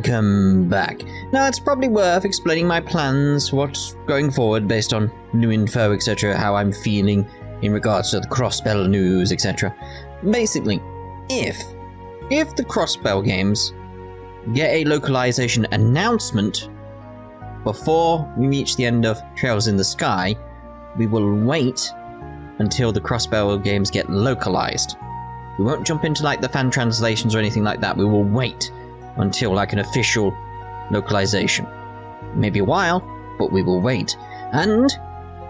welcome back. Now, it's probably worth explaining my plans, what's going forward based on new info, etc., how I'm feeling in regards to the Crossbell news, etc. Basically, if the Crossbell games get a localization announcement before we reach the end of Trails in the Sky, we will wait until the Crossbell games get localized. We won't jump into like the fan translations or anything like that. We will wait until like an official localization. Maybe a while, but we will wait. And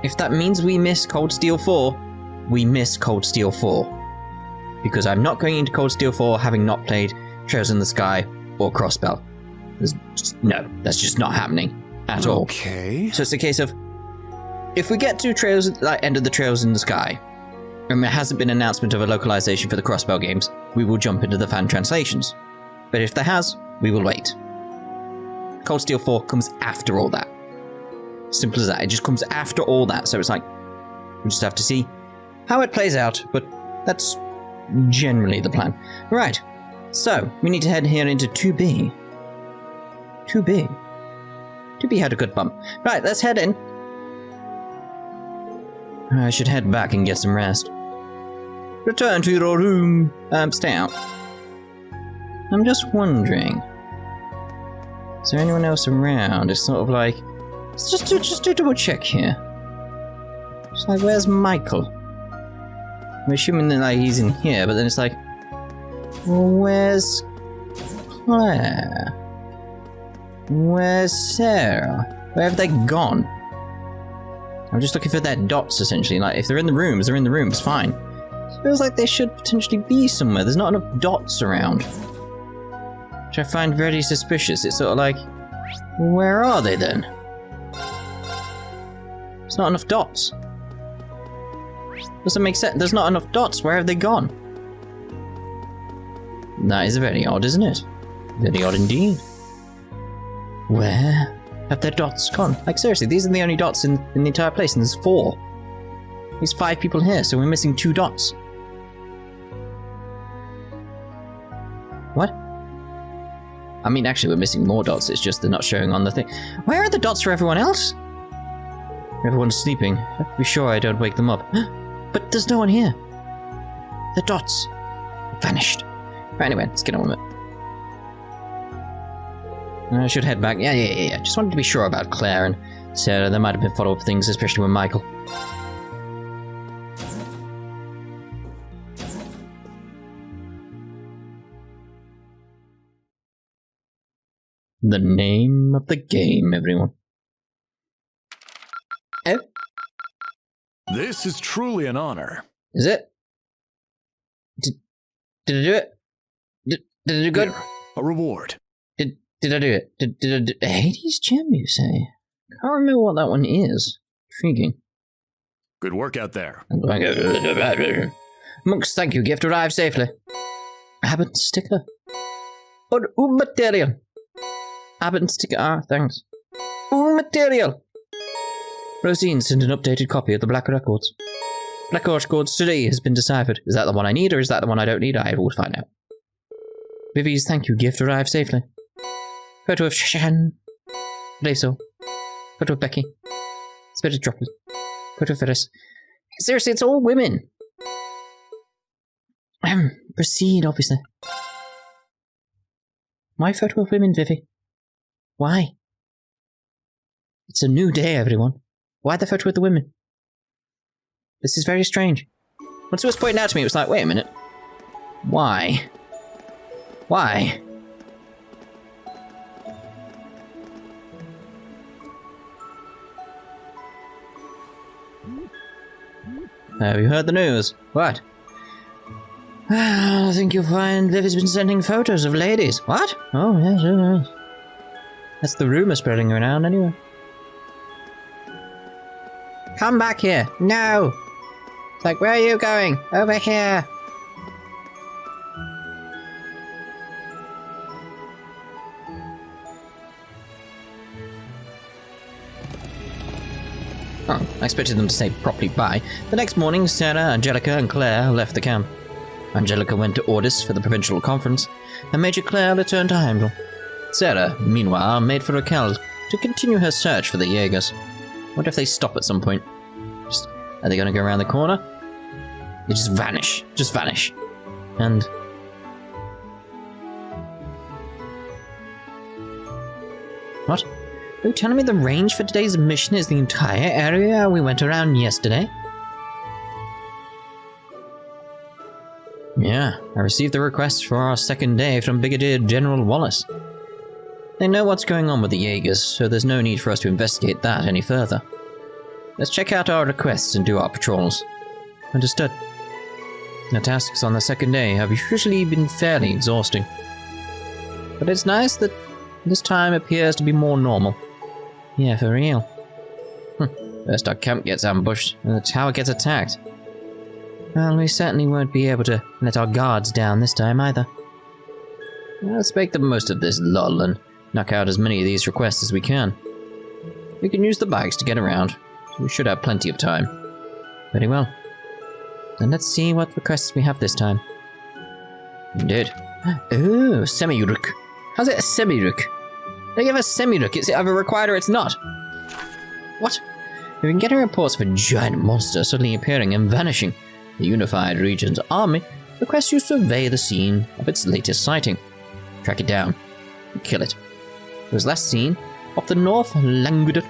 if that means we miss Cold Steel 4, we miss Cold Steel 4. Because I'm not going into Cold Steel 4 having not played Trails in the Sky or Crossbell. No, that's just not happening at all. Okay. So it's a case of, if we get to Trails, like end of the Trails in the Sky, and there hasn't been an announcement of a localization for the Crossbell games, we will jump into the fan translations. But if there has, we will wait. Cold Steel 4 comes after all that. Simple as that. It just comes after all that. So it's like, we just have to see how it plays out, but that's generally the plan. Right, so we need to head here into 2B. 2B. 2B had a good bump. Right, let's head in. I should head back and get some rest. Return to your room. Stay out. I'm just wondering, is there anyone else around? It's sort of like, let's just do a double check here. It's like, where's Michael? I'm assuming that like he's in here, but then it's like, well, where's Claire? Where's Sarah? Where have they gone? I'm just looking for their dots, essentially. Like, if they're in the rooms, they're in the rooms, fine. It feels like they should potentially be somewhere. There's not enough dots around. Which I find very suspicious. It's sort of like, where are they then? There's not enough dots. Doesn't make sense. There's not enough dots. Where have they gone? That is very odd, isn't it? Very odd indeed. Where have their dots gone? Like, seriously, these are the only dots in the entire place, and there's 4. There's 5 people here, so we're missing 2 dots. What? I mean, actually, we're missing more dots, it's just they're not showing on the thing. Where are the dots for everyone else? Everyone's sleeping. I have to be sure I don't wake them up. But there's no one here. The dots vanished. Right, anyway, let's get on with it. I should head back. Yeah. Just wanted to be sure about Claire and Sarah. There might have been follow-up things, especially with Michael. The name of the game, everyone. Oh? This is truly an honor. Is it? Did I do it? Did I do good? Here, a reward. Did I do it? Did I do Hades Gem, you say? Can't remember what that one is. Intriguing. Good work out there. Monks, thank you. Gift arrived safely. Abbott sticker. Material. Abbott sticker. Thanks. Material. Rosine sent an updated copy of the Black Records. Black Records today has been deciphered. Is that the one I need, or is that the one I don't need? I will find out. Vivi's thank you gift arrived safely. Photo of Shan. Blazo. Photo of Becky. Spirit Droplet. Photo of Ferris. Seriously, it's all women. Proceed, obviously. Why photo of women, Vivi? Why? It's a new day, everyone. Why the photo of the women? This is very strange. Once it was pointed out to me, it was like, wait a minute. Why? Why? Have you heard the news? What? I think you'll find Viv has been sending photos of ladies. What? Oh, yes. That's the rumor spreading around anyway. Come back here. No! It's like, where are you going? Over here. Oh, I expected them to say properly bye. The next morning, Sarah, Angelica, and Claire left the camp. Angelica went to Ordis for the provincial conference, and Major Claire returned to Heimdall. Sarah, meanwhile, made for Raquel to continue her search for the Jaegers. What if they stop at some point? Are they going to go around the corner? They just vanish. Just vanish. And... What? Are you telling me the range for today's mission is the entire area we went around yesterday? Yeah, I received the request for our second day from Brigadier General Wallace. They know what's going on with the Jaegers, so there's no need for us to investigate that any further. Let's check out our requests and do our patrols. Understood. The tasks on the second day have usually been fairly exhausting. But it's nice that this time appears to be more normal. Yeah, for real. First our camp gets ambushed, and the tower gets attacked. Well, we certainly won't be able to let our guards down this time either. Let's make the most of this lull and knock out as many of these requests as we can. We can use the bikes to get around, so we should have plenty of time. Very well. Then let's see what requests we have this time. Indeed. Oh, semi-rook. How's it a semi-rook? They give us semi-rook. It's either required or it's not. What? We've been getting reports of a giant monster suddenly appearing and vanishing. The Unified Region's army requests you survey the scene of its latest sighting. Track it down and kill it. It was last seen off the North Languedoc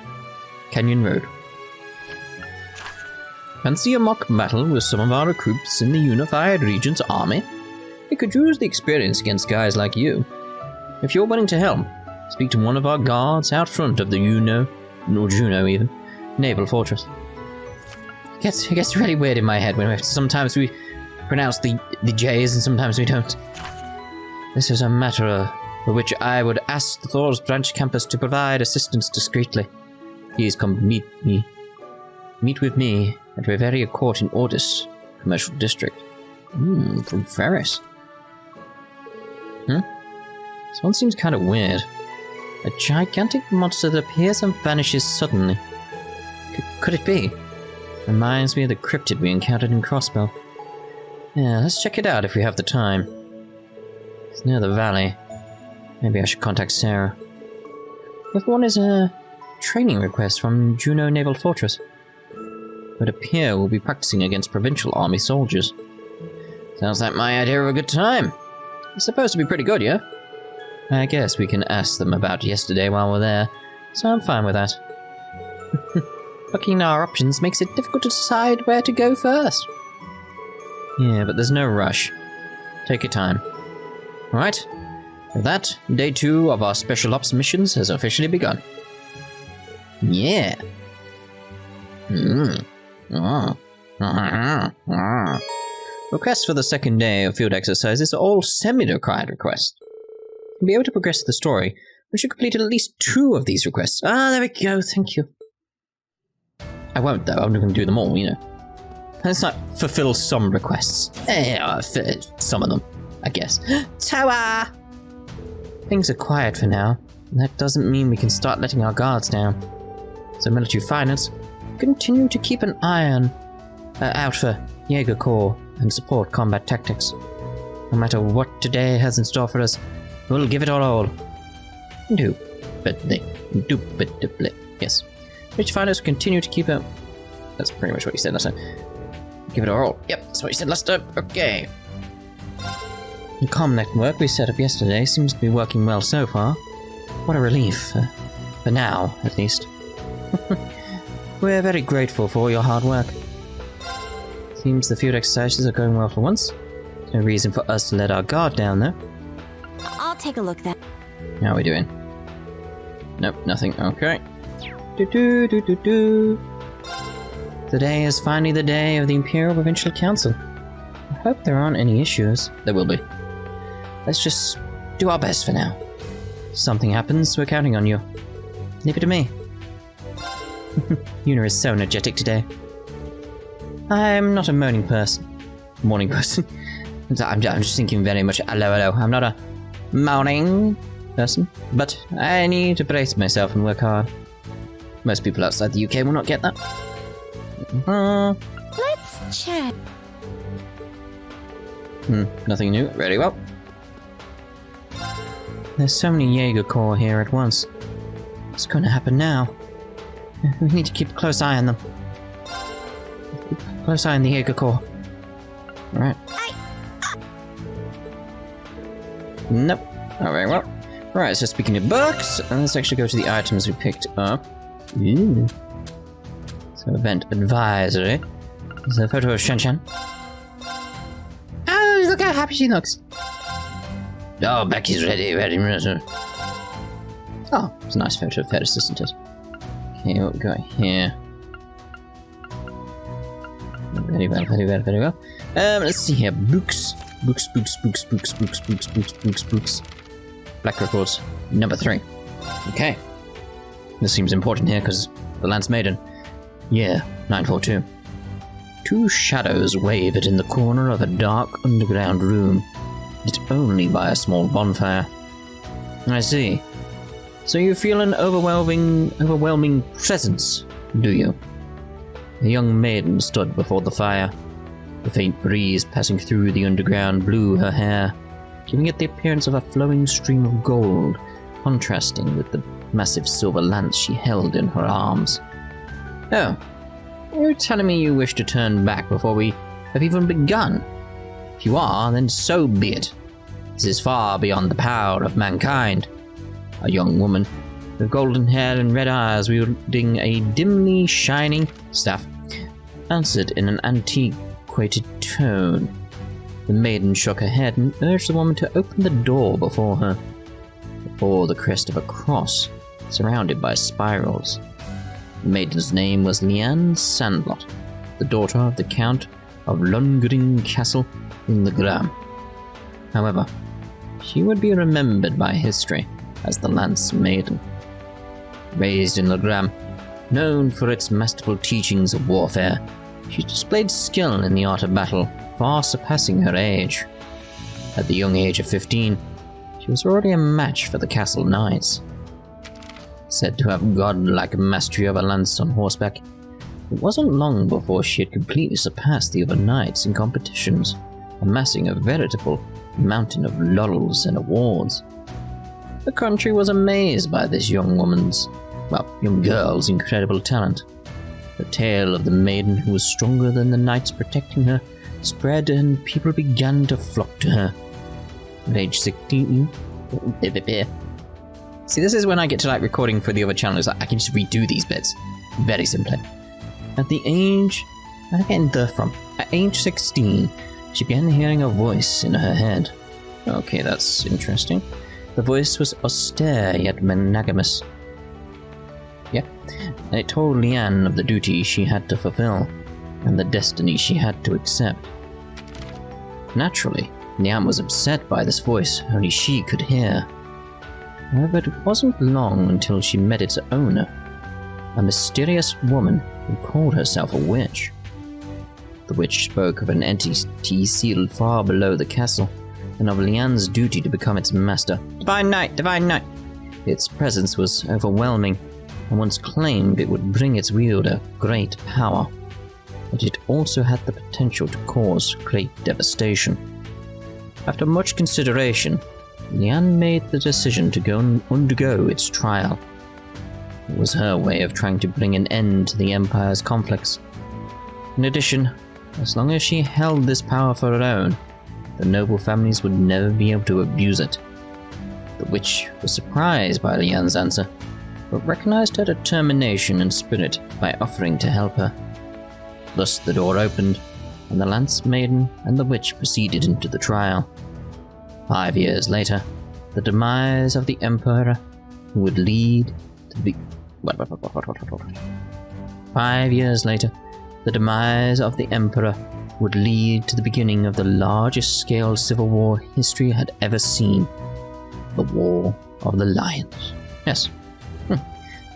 Canyon Road. Fancy a mock battle with some of our recruits in the Unified Region's army? We could use the experience against guys like you. If you're willing to help, speak to one of our guards out front of the Juno Naval Fortress. It gets really weird in my head when sometimes we pronounce the J's and sometimes we don't. This is a matter for which I would ask the Thors branch campus to provide assistance discreetly. Please come meet with me at Reveria Court in Ordis, Commercial District. From Ferris. This one seems kind of weird. A gigantic monster that appears and vanishes suddenly. Could it be? Reminds me of the cryptid we encountered in Crossbell. Yeah, let's check it out if we have the time. It's near the valley. Maybe I should contact Sarah. The other one is a training request from Juno Naval Fortress. It would appear we'll be practicing against provincial army soldiers. Sounds like my idea of a good time. It's supposed to be pretty good, yeah? I guess we can ask them about yesterday while we're there, so I'm fine with that. Looking at our options makes it difficult to decide where to go first. Yeah, but there's no rush. Take your time. Alright, with that, day 2 of our special ops missions has officially begun. Yeah. Requests for the second day of field exercises are all semi-required requests. To be able to progress the story, we should complete at least 2 of these requests. Ah, there we go, thank you. I won't, though. I'm not going to do them all, you know. Let's not fulfill some requests. Some of them, I guess. Towa! Things are quiet for now. That doesn't mean we can start letting our guards down. So military finance, continue to keep an eye on out for Jaeger Corps and support combat tactics. No matter what today has in store for us, we'll give it our all. Indubitably. Yes. Rich finance will continue to keep up. That's pretty much what you said last time. Give it our all. Yep, that's what you said last time. Okay. The comm network we set up yesterday seems to be working well so far. What a relief. For now, at least. We're very grateful for all your hard work. Seems the field exercises are going well for once. No reason for us to let our guard down, though. I'll take a look then. How are we doing? Nope, nothing. Okay. Today is finally the day of the Imperial Provincial Council. I hope there aren't any issues. There will be. Let's just do our best for now. If something happens, we're counting on you. Leave it to me. Una is so energetic today. I'm not a morning person. I'm just thinking very much hello. I'm not a morning person, but I need to brace myself and work hard. Most people outside the UK will not get that. Let's check. Nothing new. Very well. there's so many Jaeger Corps here at once. What's going to happen now? We need to keep a close eye on them. Keep a close eye on the Jaeger Corps. Alright. Nope. Not very well. Right, so speaking of books, let's actually go to the items we picked up. Ooh. So event advisory. There's a photo of Shan-Shan. Oh, look how happy she looks. Oh, Becky's ready. Oh, it's a nice photo of Ferris, isn't it? Okay, what we got here? Very well. Let's see here. Books. Black Records, number 3. Okay. This seems important here, because the Lance Maiden. Yeah, 942. 2 shadows wavered in the corner of a dark underground room, lit only by a small bonfire. I see. So you feel an overwhelming presence, do you? The young maiden stood before the fire. The faint breeze passing through the underground blew her hair, giving it the appearance of a flowing stream of gold, contrasting with the massive silver lance she held in her arms. Oh, you're telling me you wish to turn back before we have even begun? If you are, then so be it. This is far beyond the power of mankind. A young woman with golden hair and red eyes wielding a dimly shining staff answered in an antiquated tone. The maiden shook her head and urged the woman to open the door before her. It bore the crest of a cross, surrounded by spirals. The maiden's name was Leanne Sandlot, the daughter of the Count of Lungring Castle in the Gram. However, she would be remembered by history as the Lance Maiden. Raised in the Gram, known for its masterful teachings of warfare, she displayed skill in the art of battle, far surpassing her age. At the young age of 15, she was already a match for the castle knights. Said to have godlike mastery of a lance on horseback, it wasn't long before she had completely surpassed the other knights in competitions, amassing a veritable mountain of laurels and awards. The country was amazed by this young girl's incredible talent. The tale of the maiden who was stronger than the knights protecting her spread, and people began to flock to her. At age 16... See, this is when I get to recording for the other channels. I can just redo these bits very simply. At age 16, she began hearing a voice in her head. Okay, that's interesting. The voice was austere yet monogamous. Yeah, and it told Leanne of the duty she had to fulfill, and the destiny she had to accept. Naturally, Leanne was upset by this voice only she could hear. However, it wasn't long until she met its owner, a mysterious woman who called herself a witch. The witch spoke of an entity sealed far below the castle, and of Leanne's duty to become its master. Divine Knight! Divine Knight! Its presence was overwhelming, and once claimed it would bring its wielder great power. But it also had the potential to cause great devastation. After much consideration, Leanne made the decision to go and undergo its trial. It was her way of trying to bring an end to the Empire's conflicts. In addition, as long as she held this power for her own, the noble families would never be able to abuse it. The witch was surprised by Leanne's answer, but recognized her determination and spirit by offering to help her. Thus the door opened, and the Lance Maiden and the witch proceeded into the trial. 5 years later, the demise of the Emperor would lead to the... 5 years later, the demise of the Emperor would lead to the beginning of the largest scale civil war history had ever seen. The War of the Lions. Yes.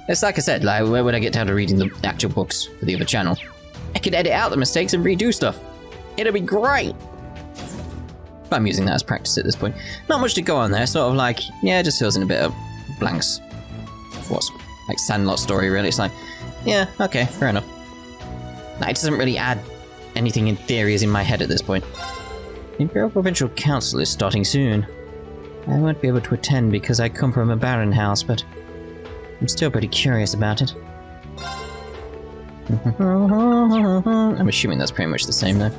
It's like I said, when I get down to reading the actual books for the other channel, I could edit out the mistakes and redo stuff. It'll be great! But I'm using that as practice at this point. Not much to go on there, sort of it just fills in a bit of blanks. What's Sandlot story, really? It's yeah, okay, fair enough. It doesn't really add anything in theory is in my head at this point. The Imperial Provincial Council is starting soon. I won't be able to attend because I come from a barren house, but I'm still pretty curious about it. I'm assuming that's pretty much the same though.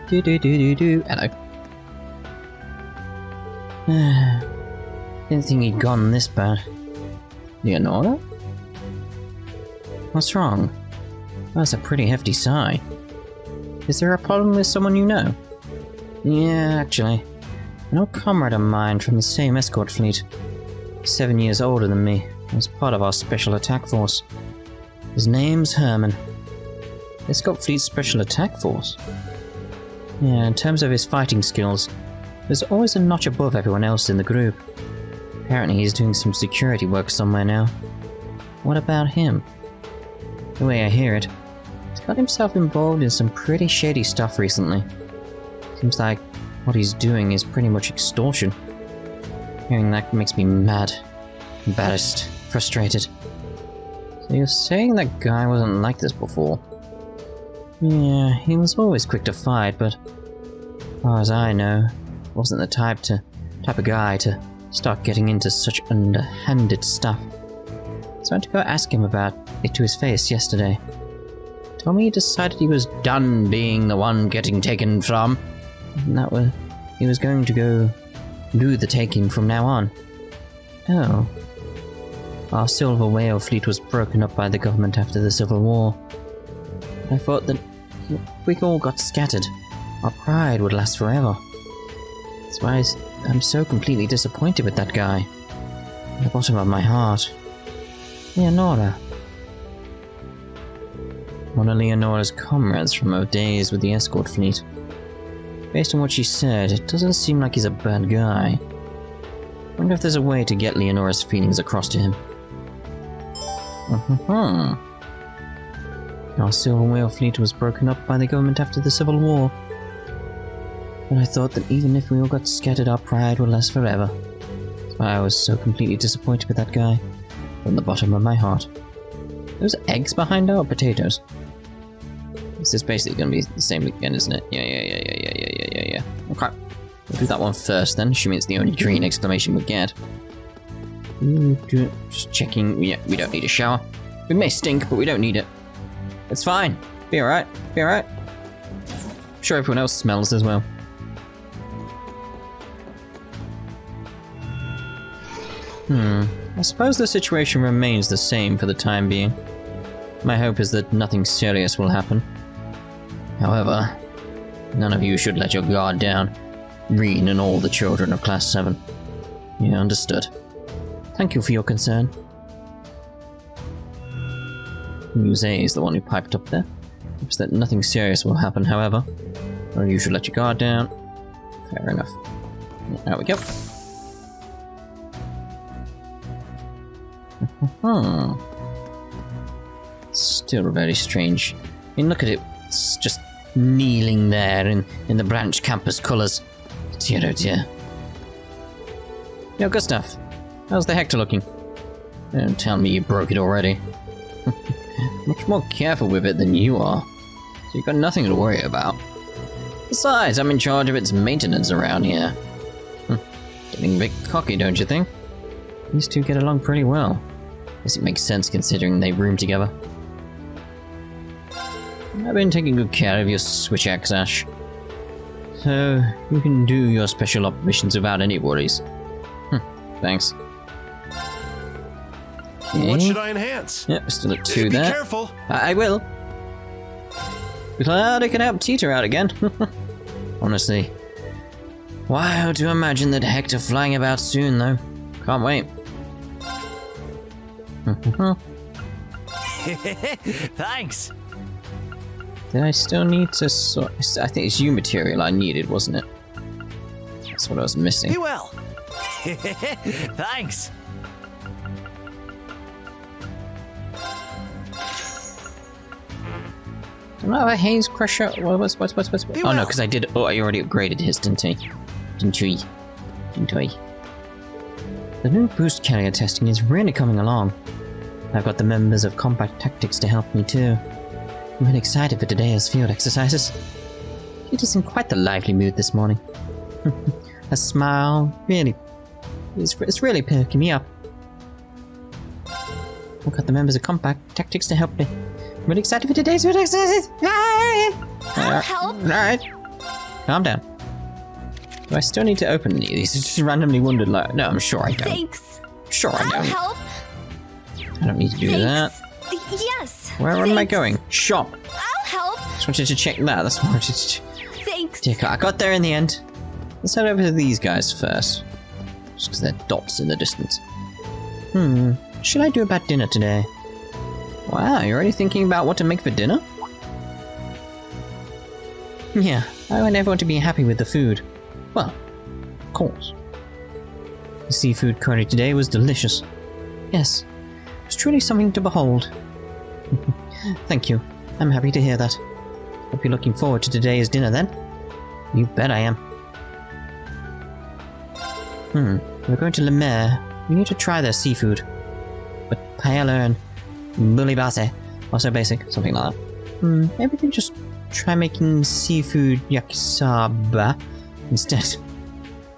Hello. Didn't think he'd gone this bad. Leonora? What's wrong? That's a pretty hefty sigh. Is there a problem with someone you know? Yeah, actually. An old comrade of mine from the same escort fleet. 7 years older than me. Was part of our special attack force. His name's Herman. Escort Fleet's special attack force? Yeah, in terms of his fighting skills, there's always a notch above everyone else in the group. Apparently he's doing some security work somewhere now. What about him? The way I hear it, he's got himself involved in some pretty shady stuff recently. Seems like what he's doing is pretty much extortion. Hearing that makes me mad. Embarrassed. Frustrated. So you're saying that guy wasn't like this before? Yeah, he was always quick to fight, but as far as I know, wasn't the type of guy to start getting into such underhanded stuff. So I had to go ask him about it to his face yesterday. Told me he decided he was done being the one getting taken from, and that he was going to go do the taking from now on. Oh. Our silver whale fleet was broken up by the government after the Civil War. I thought that if we all got scattered, our pride would last forever. That's why I'm so completely disappointed with that guy. At the bottom of my heart. Leonora. One of Leonora's comrades from her days with the escort fleet. Based on what she said, it doesn't seem like he's a bad guy. I wonder if there's a way to get Leonora's feelings across to him. Our silver whale fleet was broken up by the government after the Civil War. But I thought that even if we all got scattered, our pride would last forever. That's why I was so completely disappointed with that guy. From the bottom of my heart. Those eggs behind our potatoes. This is basically going to be the same again, isn't it? Yeah. Okay. We'll do that one first then, assuming it's the only green exclamation we get. Just checking. Yeah, we don't need a shower. We may stink, but we don't need it. It's fine. Be alright. Be alright. I'm sure everyone else smells as well. I suppose the situation remains the same for the time being. My hope is that nothing serious will happen. However, none of you should let your guard down. Rean and all the children of Class 7. Yeah, understood. Thank you for your concern. Muse is the one who piped up there. Hopes that nothing serious will happen, however. Or you should let your guard down. Fair enough. There we go. Still very strange. I mean, look at it. It's just kneeling there in the branch campus colours. Dear oh dear. Yo, Gustav. How's the Hector looking? Don't tell me you broke it already. Much more careful with it than you are. So you've got nothing to worry about. Besides, I'm in charge of its maintenance around here. Getting a bit cocky, don't you think? These two get along pretty well. Guess it makes sense considering they room together. I've been taking good care of your switch axe, Ash. So, you can do your special operations without any worries. Thanks. Okay. What should I enhance? Yep, still at 2 Be there. careful. I will. Glad I can help Teeter out again. Honestly. Wild to imagine that Hector flying about soon, though. Can't wait. Thanks. Did I still need to sort... I think it's you material I needed, wasn't it? That's what I was missing. Be well. Thanks. Don't I have a Haze Crusher? What's... Be Oh well. no, because I did... Oh, I already upgraded his, didn't I? Didn't I? The new boost carrier testing is really coming along. I've got the members of Combat Tactics to help me too. I'm really excited for today's field exercises. It is in quite the lively mood this morning. Her smile, really, it's really perking me up. I've got the members of Compact Tactics to help me. I'm really excited for today's food exercises. I'll help. Alright. Calm down. Do I still need to open any of these? Just randomly wondered, like, no, I'm sure I don't. Thanks. Sure I I'll don't. help. I don't need to do that. Thanks. Yes. Where am I Thanks. going? Shop. I'll help. Just wanted to check that. That's what I wanted to Thanks. check. I got there in the end. Let's head over to these guys first. Just because they're dots in the distance. Should I do about dinner today? Wow, you're already thinking about what to make for dinner? Yeah, I want everyone to be happy with the food. Well, of course. The seafood curry today was delicious. Yes, it was truly something to behold. Thank you. I'm happy to hear that. Hope you're looking forward to today's dinner then. You bet I am. We're going to Le Maire. We need to try their seafood. But paella and bouillabaisse are so basic, something like that. Maybe we can just try making seafood yakisoba instead.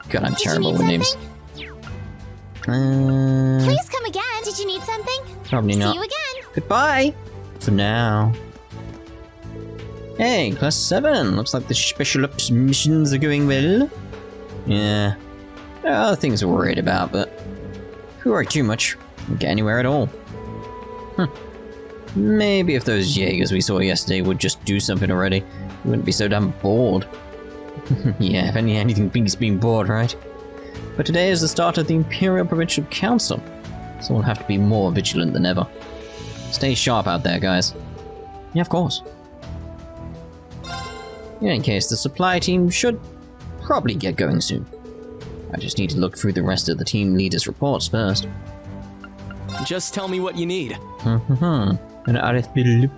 God, I'm terrible with names. Please come again. Did you need something? Probably not. See you again. Goodbye! For now. Hey, Class 7! Looks like the special ops missions are going well. Yeah. There are other things we're worried about, but if we worry too much, we won't get anywhere at all. Maybe if those Jaegers we saw yesterday would just do something already, we wouldn't be so damn bored. Yeah, if anything beats being bored, right? But today is the start of the Imperial Provincial Council, so we'll have to be more vigilant than ever. Stay sharp out there, guys. Yeah, of course. In any case, the supply team should probably get going soon. I just need to look through the rest of the team leaders' reports first. Just tell me what you need. An RFB.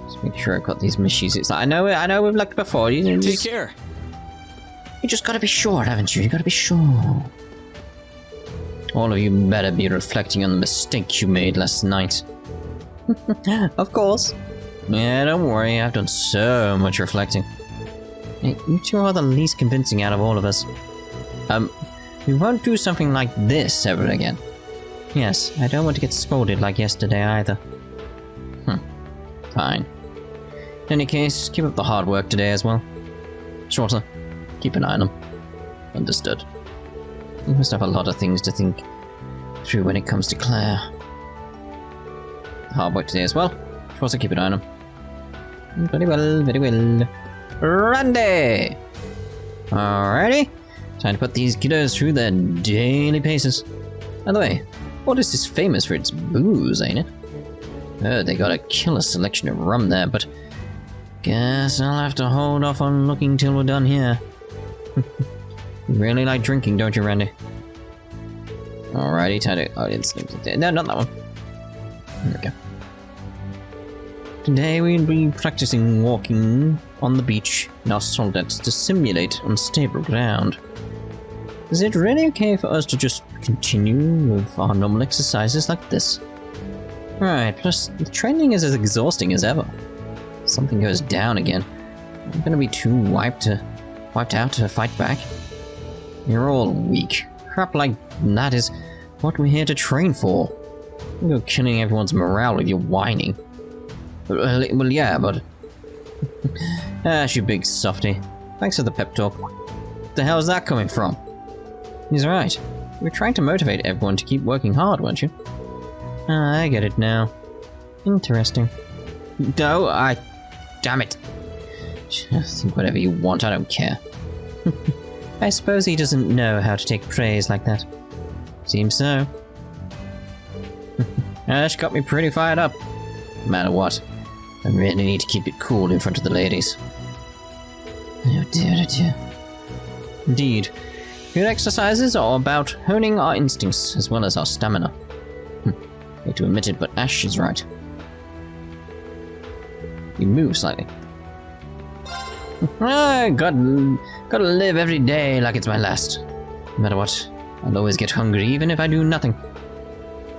Let's make sure I've got these machines. It's like, I know we've looked before. You Take care. just gotta be sure, haven't you? You gotta be sure. All of you better be reflecting on the mistake you made last night. Of course. Yeah, don't worry. I've done so much reflecting. Hey, you two are the least convincing out of all of us. We won't do something like this ever again. Yes, I don't want to get scolded like yesterday either. Fine. In any case, keep up the hard work today as well. Shorter, keep an eye on them. Understood. You must have a lot of things to think through when it comes to Claire. Hard work today as well. Also keep an eye on them. Very well, very well. Randy! Alrighty. Time to put these kiddos through their daily paces. By the way, Ouroboros is famous for its booze, ain't it? Heard they got a killer selection of rum there, but guess I'll have to hold off on looking till we're done here. You really like drinking, don't you, Randy? Alrighty, time to... Oh, I didn't sleep. No, not that one. There we go. Today we'll be practicing walking on the beach in our soldats to simulate unstable ground. Is it really okay for us to just continue with our normal exercises like this? Right, plus the training is as exhausting as ever. If something goes down again, I'm gonna be too wiped out to fight back. You're all weak. Crap like that is what we're here to train for. You go killing everyone's morale with your whining. Well, yeah, but... you big softy. Thanks for the pep talk. What the hell is that coming from? He's right. You were trying to motivate everyone to keep working hard, weren't you? I get it now. Interesting. No, damn it. Think whatever you want, I don't care. I suppose he doesn't know how to take praise like that. Seems so. That got me pretty fired up. No matter what, I really need to keep it cool in front of the ladies. Oh dear, oh dear. Indeed. Good exercises are about honing our instincts as well as our stamina. Hate to admit it, but Ash is right. You move slightly. Gotta live every day like it's my last. No matter what, I'll always get hungry even if I do nothing.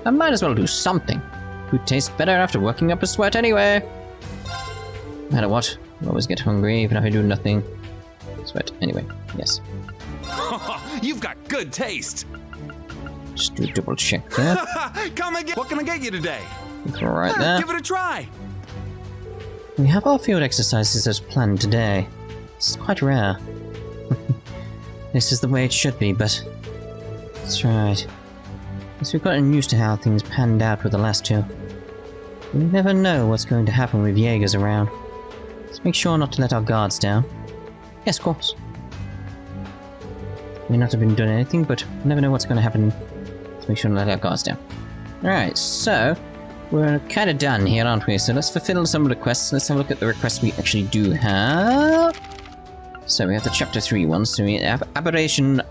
I might as well do something. Food tastes better after working up a sweat anyway. No matter what, I always get hungry, even if I do nothing. Sweat. Anyway, yes. You've got good taste. Just do a double check there. Come again. What can I get you today? It's alright there. Give it a try. We have our field exercises as planned today. This is quite rare. This is the way it should be, but... That's right. Guess we've gotten used to how things panned out with the last two. We never know what's going to happen with Jaegers around. Let's make sure not to let our guards down. Yes, of course. May not have been doing anything, but we never know what's going to happen. Let's make sure not to let our guards down. Alright, so... We're kind of done here, aren't we? So let's fulfill some of the quests. Let's have a look at the requests we actually do have. So we have the Chapter 3 ones. So we have Abolition.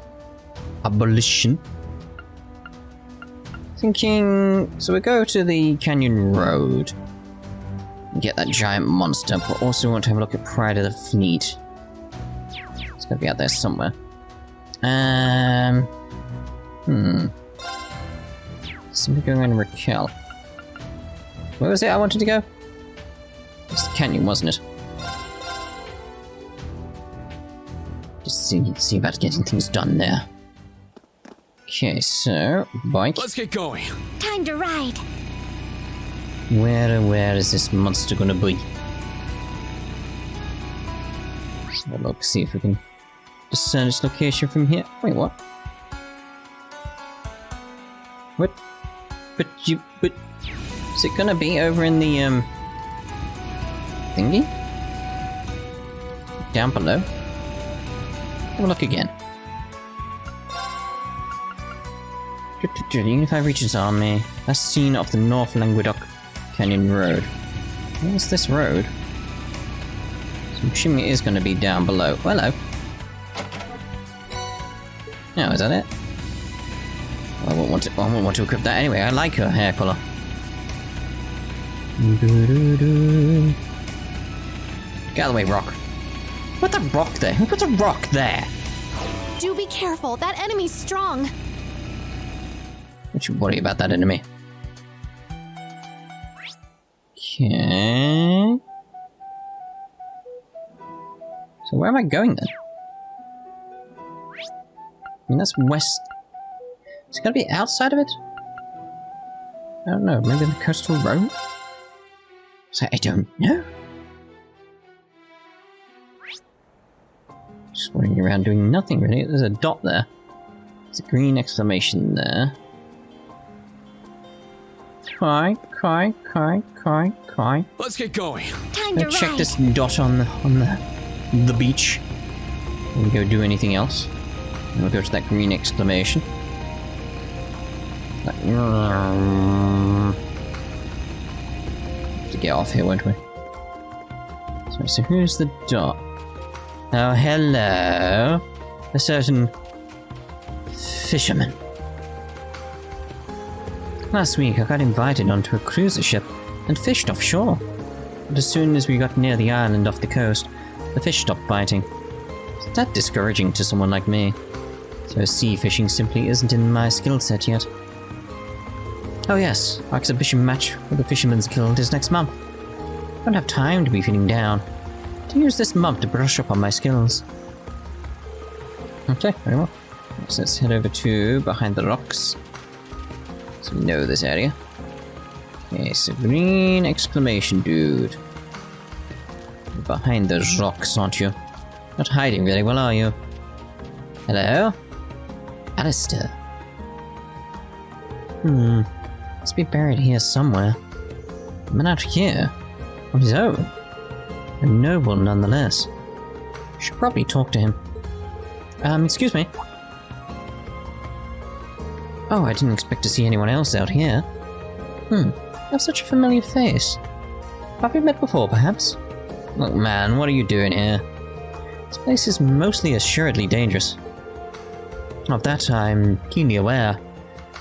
Thinking... So we go to the Canyon Road. Get that giant monster, but also want to have a look at Pride of the Fleet. It's gotta be out there somewhere. Simply going around Raquel. Where was it I wanted to go? It's the canyon, wasn't it? Just see about getting things done there. Okay, so bike. Let's get going. Time to ride. Where is this monster gonna be? Let's have a look, see if we can discern its location from here. Wait, what? What? But is it gonna be over in the thingy? Down below? Have a look again. The Unified Regions Army. That's seen off the North Languedoc Canyon Road. What's this road? So I'm assuming it is going to be down below. Oh, hello. Oh, is that it? Well, I won't want to equip that anyway. I like her hair colour. Get out of the way, rock. Put the rock there. Who puts a rock there? Do be careful. That enemy's strong. Don't you worry about that enemy. Okay. So where am I going then? I mean, that's west. Is it gonna be outside of it? I don't know. Maybe the coastal road? So I don't know. Just wandering around doing nothing really. There's a dot there. There's a green exclamation there. Cry. Let's get going. Time to Let's check ride. this dot on the beach. Can we go do anything else? And we'll go to that green exclamation. Have to get off here, won't we? So who's the dot? Oh, hello. A certain fisherman. Last week I got invited onto a cruiser ship and fished offshore. But as soon as we got near the island off the coast, the fish stopped biting. It's that discouraging to someone like me. So sea fishing simply isn't in my skill set yet. Oh yes, our exhibition match with the Fisherman's Guild is next month. I don't have time to be feeling down. To use this month to brush up on my skills. Okay, very well. So let's head over to behind the rocks. So we know this area. Okay, so green exclamation dude. You're behind those rocks, aren't you? Not hiding very well, are you? Hello? Alistair. Must be buried here somewhere. A man out here. On his own. A noble nonetheless. Should probably talk to him. Excuse me. Oh, I didn't expect to see anyone else out here. You have such a familiar face. Have we met before, perhaps? Look, man, what are you doing here? This place is mostly assuredly dangerous. Of that I'm keenly aware.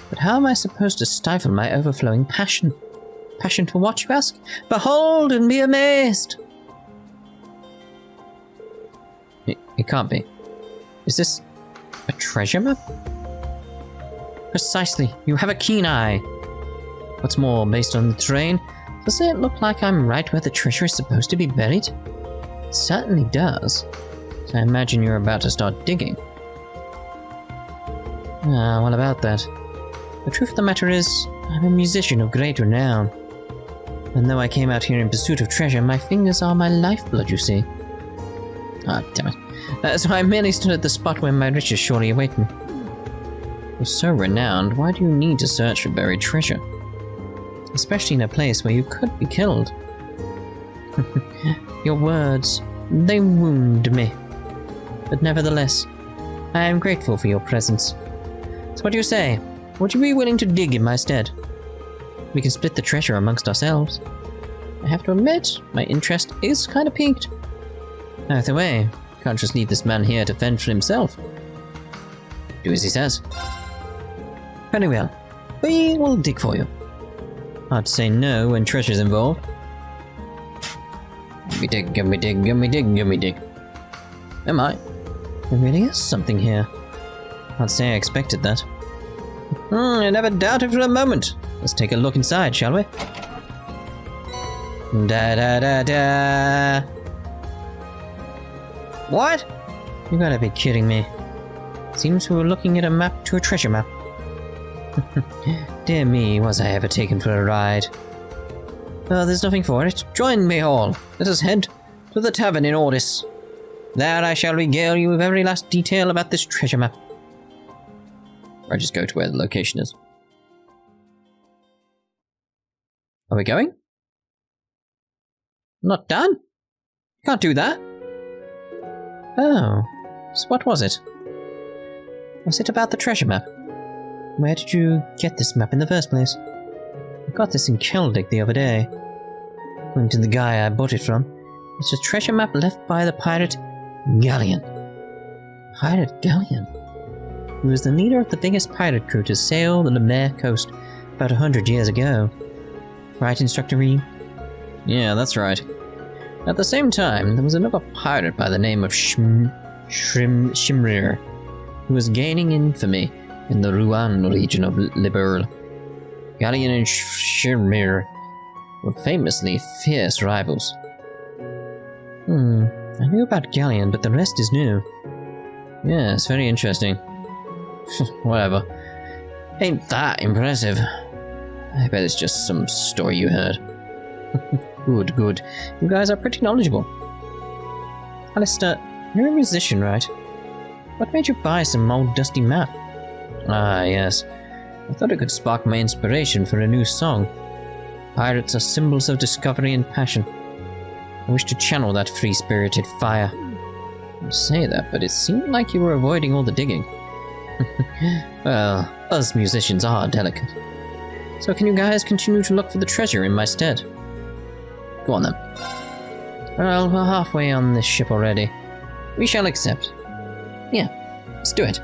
But how am I supposed to stifle my overflowing passion? Passion for what, you ask? Behold and be amazed! It can't be. Is this a treasure map? Precisely. You have a keen eye. What's more, based on the terrain, does it look like I'm right where the treasure is supposed to be buried? certainly does. So I imagine you're about to start digging. Ah, what about that? The truth of the matter is, I'm a musician of great renown. And though I came out here in pursuit of treasure, my fingers are my lifeblood, you see. Ah, damn it. So I merely stood at the spot where my riches surely await me. You're so renowned, why do you need to search for buried treasure? Especially in a place where you could be killed. Your words, they wound me. But nevertheless, I am grateful for your presence. So what do you say? Would you be willing to dig in my stead? We can split the treasure amongst ourselves. I have to admit, my interest is kind of piqued. Either way, can't just leave this man here to fend for himself. Do as he says. Very well, we will dig for you. Hard to say no when treasure's involved. Gimme dig, gimme dig, gimme dig, gimme dig. Am I? There really is something here. I'd say I expected that. I never doubted for a moment. Let's take a look inside, shall we? Da da da da. What? You gotta be kidding me. Seems we were looking at a map to a treasure map. Dear me, was I ever taken for a ride. Oh, there's nothing for it. Join me all. Let us head to the tavern in Ordis. There I shall regale you with every last detail about this treasure map. Or I just go to where the location is. Are we going? Not done? Can't do that. Oh, so what was it? Was it about the treasure map? Where did you get this map in the first place? I got this in Calvard the other day. According to the guy I bought it from, it's a treasure map left by the pirate Galleon. Pirate Galleon? He was the leader of the biggest pirate crew to sail the Mer coast about 100 years ago. Right, Instructor Rean? Yeah, that's right. At the same time, there was another pirate by the name of Shimrir, who was gaining infamy in the Rean region of Liberl. Galleon and Shimrir were famously fierce rivals. I knew about Galleon, but the rest is new. Yeah, it's very interesting. Whatever. Ain't that impressive. I bet it's just some story you heard. Good, good. You guys are pretty knowledgeable. Alistair, you're a musician, right? What made you buy some old dusty map? Ah, yes. I thought it could spark my inspiration for a new song. Pirates are symbols of discovery and passion. I wish to channel that free-spirited fire. You say that, but it seemed like you were avoiding all the digging. Well, us musicians are delicate. So can you guys continue to look for the treasure in my stead? Go on then. Well, we're halfway on this ship already. We shall accept. Yeah, let's do it.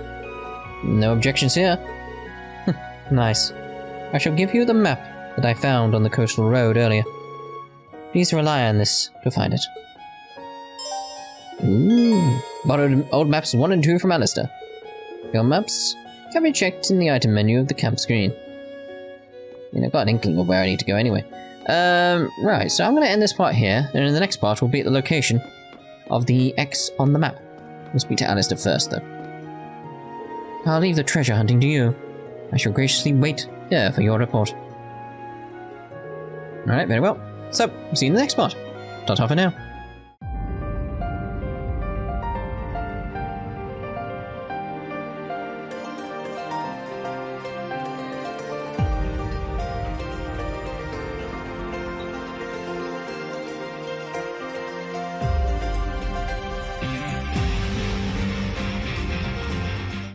No objections here. Nice. I shall give you the map that I found on the coastal road earlier. Please rely on this to find it. Ooh, borrowed old maps 1 and 2 from Alistair. Your maps can be checked in the item menu of the camp screen. I've got an inkling of where I need to go anyway. Right, so I'm going to end this part here, and in the next part we'll be at the location of the X on the map. We'll speak to Alistair first, though. I'll leave the treasure hunting to you. I shall graciously wait here for your report. Alright, very well. So, see you in the next part. Ta-ta for now.